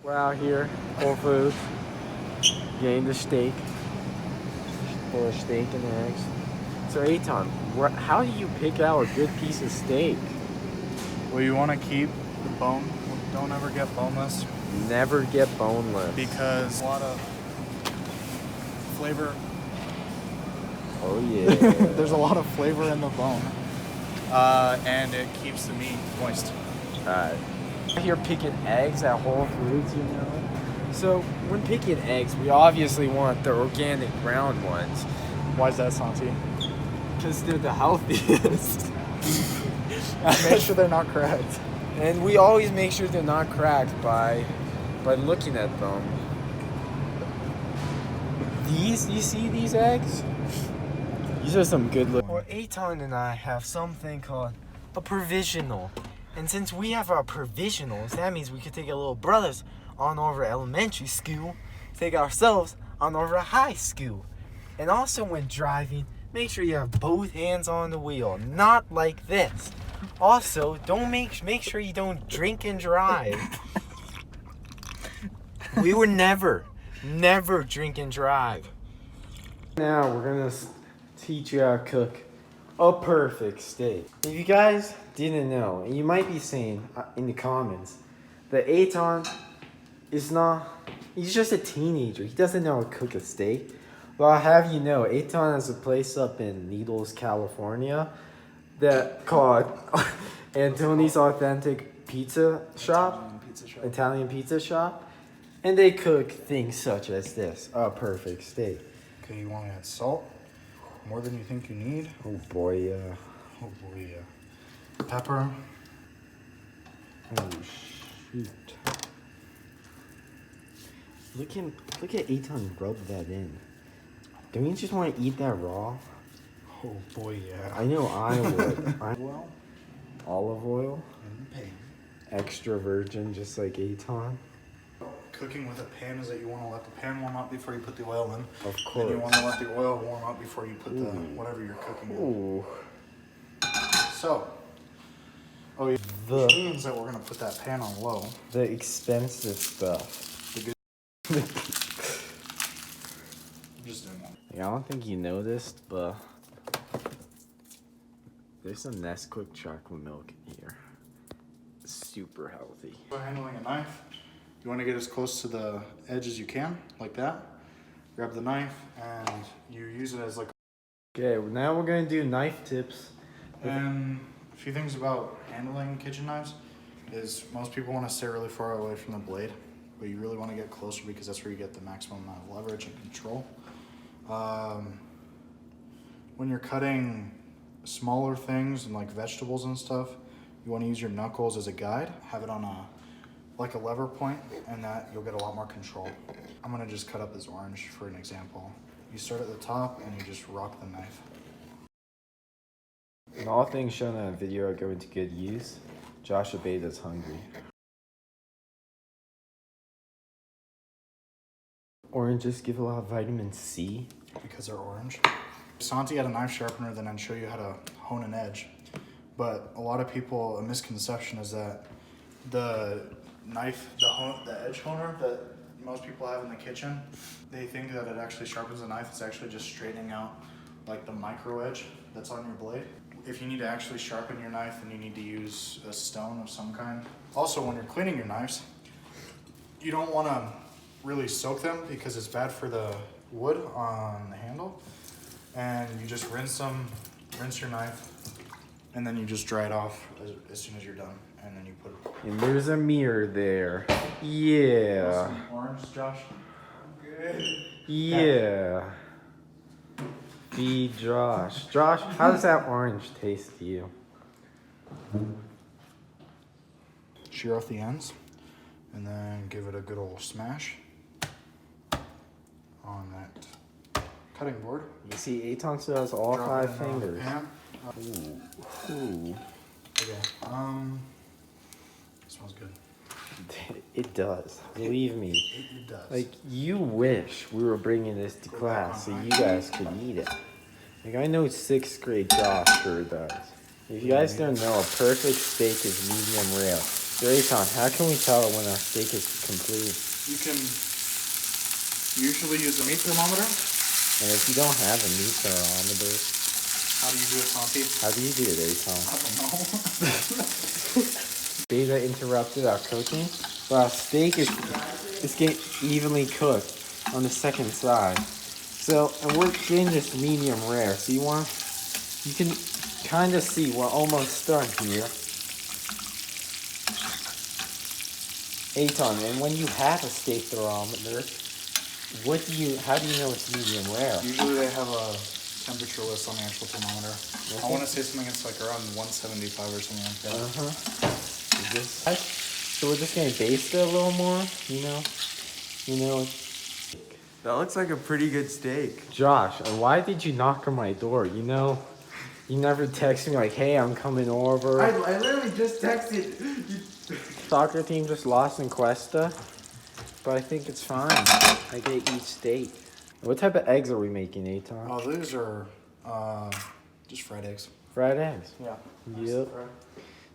We're out here, Whole Foods, getting the steak. For a steak and eggs. So Eitan, how do you pick out a good piece of steak? Well, you want to keep the bone. Don't ever get boneless. Never get boneless. Because a lot of flavor. Oh yeah. There's a lot of flavor in the bone. And it keeps the meat moist. Alright. Here picking eggs at Whole Foods, you know. So when picking eggs, we obviously want the organic brown ones. Why is that, Santi? Because they're the healthiest. Make sure they're not cracked. And we always make sure they're not cracked by looking at them. You see these eggs? These are some good looking. Well, Eitan and I have something called a provisional. And since we have our provisionals, that means we could take our little brothers on over elementary school, take ourselves on over high school. And also when driving, make sure you have both hands on the wheel, not like this. Also, don't make sure you don't drink and drive. We would never drink and drive. Now we're gonna teach you how to cook a perfect steak. If you guys didn't know, and you might be saying in the comments that Eitan he's just a teenager. He doesn't know how to cook a steak. Well, I'll have you know, Eitan has a place up in Needles, California that called Antoni's Authentic Pizza Shop. Italian pizza shop. And they cook things such as this, a perfect steak. Okay, you want to add salt? More than you think you need. Oh boy, yeah. Oh boy, yeah. Pepper. Oh shoot. Look at Eitan rub that in. Don't you just want to eat that raw? Oh boy, yeah. I know I would. Olive oil. And pan. Extra virgin, just like Eitan. Cooking with a pan is that you want to let the pan warm up before you put the oil in. Of course. And you want to let the oil warm up before you put the whatever you're cooking in. Ooh. So, which means that we're going to put that pan on low. The expensive stuff. Just doing one. I don't think you noticed, but there's some Nesquik chocolate milk in here. Super healthy. For handling a knife, you want to get as close to the edge as you can, like that. Grab the knife and you use it as like. Okay, now we're gonna do knife tips. And a few things about handling kitchen knives is most people want to stay really far away from the blade, but you really want to get closer because that's where you get the maximum amount of leverage and control. When you're cutting smaller things and like vegetables and stuff, you want to use your knuckles as a guide. Have it on a lever point, and that you'll get a lot more control. I'm gonna just cut up this orange for an example. You start at the top and you just rock the knife. And all things shown in that video are going to good use. Josh Abeda's hungry. Oranges give a lot of vitamin C. Because they're orange. Santi had a knife sharpener, then I'd show you how to hone an edge. But a lot of people, a misconception is that the knife, the edge honer that most people have in the kitchen, they think that it actually sharpens the knife. It's actually just straightening out like the micro edge that's on your blade. If you need to actually sharpen your knife, then you need to use a stone of some kind. Also, when you're cleaning your knives, you don't want to really soak them because it's bad for the wood on the handle. And you just rinse your knife, and then you just dry it off as soon as you're done. And then you put it. And there's a mirror there. Yeah. Some orange, Josh? Good. Yeah. Feed Josh. Josh, how does that orange taste to you? Shear off the ends, and then give it a good old smash on that cutting board. You see, Eitan still has all Drop 5 fingers. Ooh. Ooh. Okay. Smells good. It does. Believe me. It does. Like, you wish we were bringing this to class so you guys could eat it. Like, I know 6th grade Josh sure does. If you guys don't know, a perfect steak is medium rare. So Eitan, how can we tell when our steak is complete? You can usually use a meat thermometer. And if you don't have a meat thermometer, How do you do it, Santi? how do you do it, Eitan? I don't know. Beta interrupted our cooking, but our steak is getting evenly cooked on the second side. So, and we're getting this medium rare. So you can kind of see we're almost done here. Eitan, and when you have a steak thermometer, how do you know it's medium rare? Usually they have a temperature list on the actual thermometer. Okay. I want to say something it's like around 175 or something like that. So we're just gonna baste it a little more, you know. That looks like a pretty good steak. Josh, why did you knock on my door? You never text me like, hey, I'm coming over. I literally just texted. Soccer team just lost in Cuesta, but I think it's fine. I get each steak. What type of eggs are we making, Eitan? Oh, these are just fried eggs. Fried eggs. Yeah. Yep.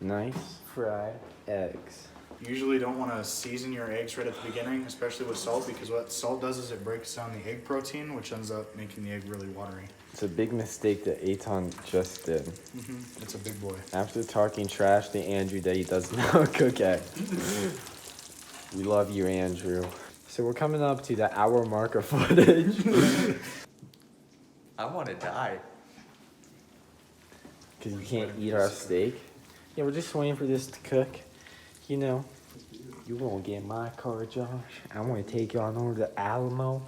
Nice fried eggs. You usually don't want to season your eggs right at the beginning, especially with salt, because what salt does is it breaks down the egg protein, which ends up making the egg really watery. It's a big mistake that Eitan just did. It's a big boy. After talking trash to Andrew that he does not cook eggs. We love you, Andrew. So we're coming up to the hour mark of footage. I want to die. Because you can't eat our steak. Yeah, we're just waiting for this to cook. You won't get in my car, Josh. I'm going to take you on over to Alamo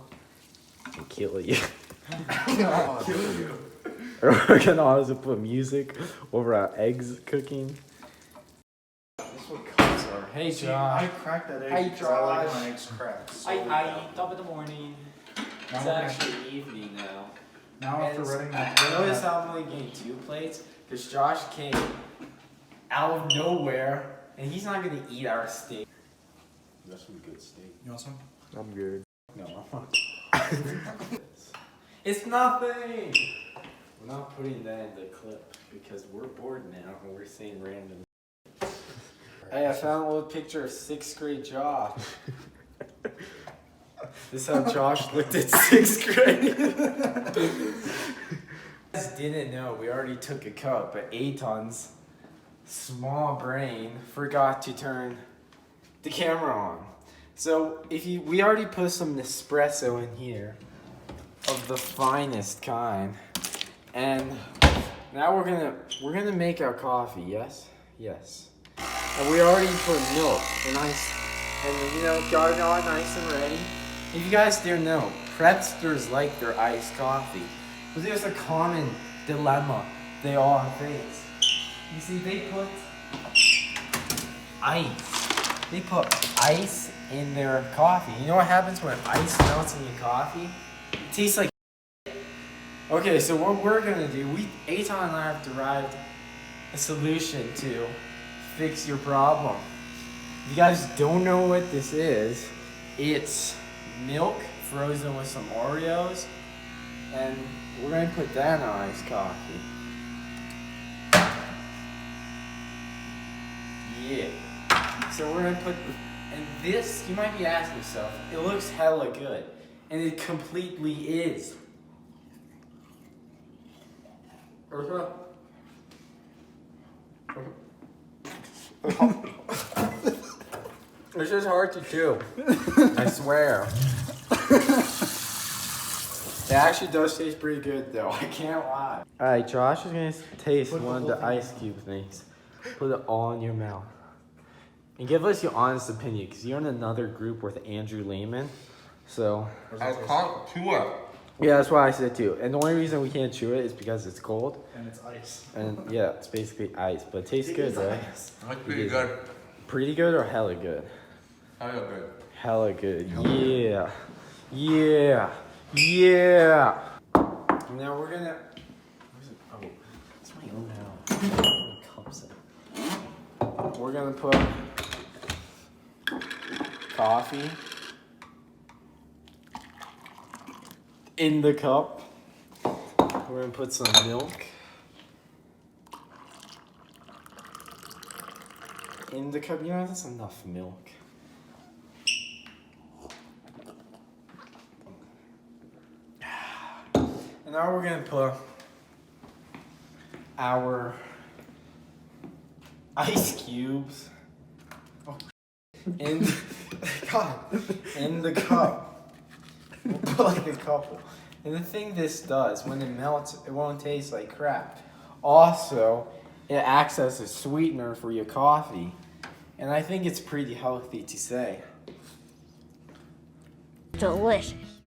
and kill you. We're going to also put music over our eggs cooking. That's what cups are. Hey, See, Josh. I cracked that egg Hey, because I like Josh. my eggs cracked. So top of the morning. Now It's we're actually evening now. Now after running that, Notice how I'm only getting 2 plates? Because Josh came out of nowhere, and he's not going to eat our steak. That's some good steak. you want some? I'm good. No, I'm not. It's nothing! We're not putting that in the clip, because we're bored now, and we're saying random. Hey, I found a little picture of 6th grade Josh. This is how Josh looked at 6th grade. You guys didn't know, we already took a cup, but Eitan's small brain forgot to turn the camera on. So we already put some Nespresso in here of the finest kind, and now we're gonna make our coffee. Yes. And we already put milk and ice, and got it all nice and ready. If you guys didn't know, Prepsters like their iced coffee, but there's a common dilemma they all face. You see, they put ice. They put ice in their coffee. You know what happens when ice melts in your coffee? It tastes like. Okay, so what we're gonna do, Eitan and I have derived a solution to fix your problem. If you guys don't know what this is, it's milk frozen with some Oreos, and we're gonna put that in our iced coffee. Yeah. So we're gonna put, and this, you might be asking yourself, it looks hella good, and it completely is. It's just hard to chew. I swear. It actually does taste pretty good though, I can't lie. Alright, Josh is gonna taste one of the ice cube things. Put it all in your mouth. And give us your honest opinion, because you're in another group with Andrew Lehman. So I can't chew it. yeah, that's why I said too. And the only reason we can't chew it is because it's cold. And it's ice. And yeah, it's basically ice, but it tastes good, right? That's pretty good. Pretty good or hella good? Hella good. Hella good. Yeah. Yeah. Now we're gonna. Oh, it's my own cups. We're gonna put coffee in the cup. We're gonna put some milk. in the cup. You know, that's enough milk. And now we're gonna put our ice cubes in the cup. We'll put like a couple. And the thing this does, when it melts, it won't taste like crap. Also, it acts as a sweetener for your coffee. And I think it's pretty healthy to say. Delicious.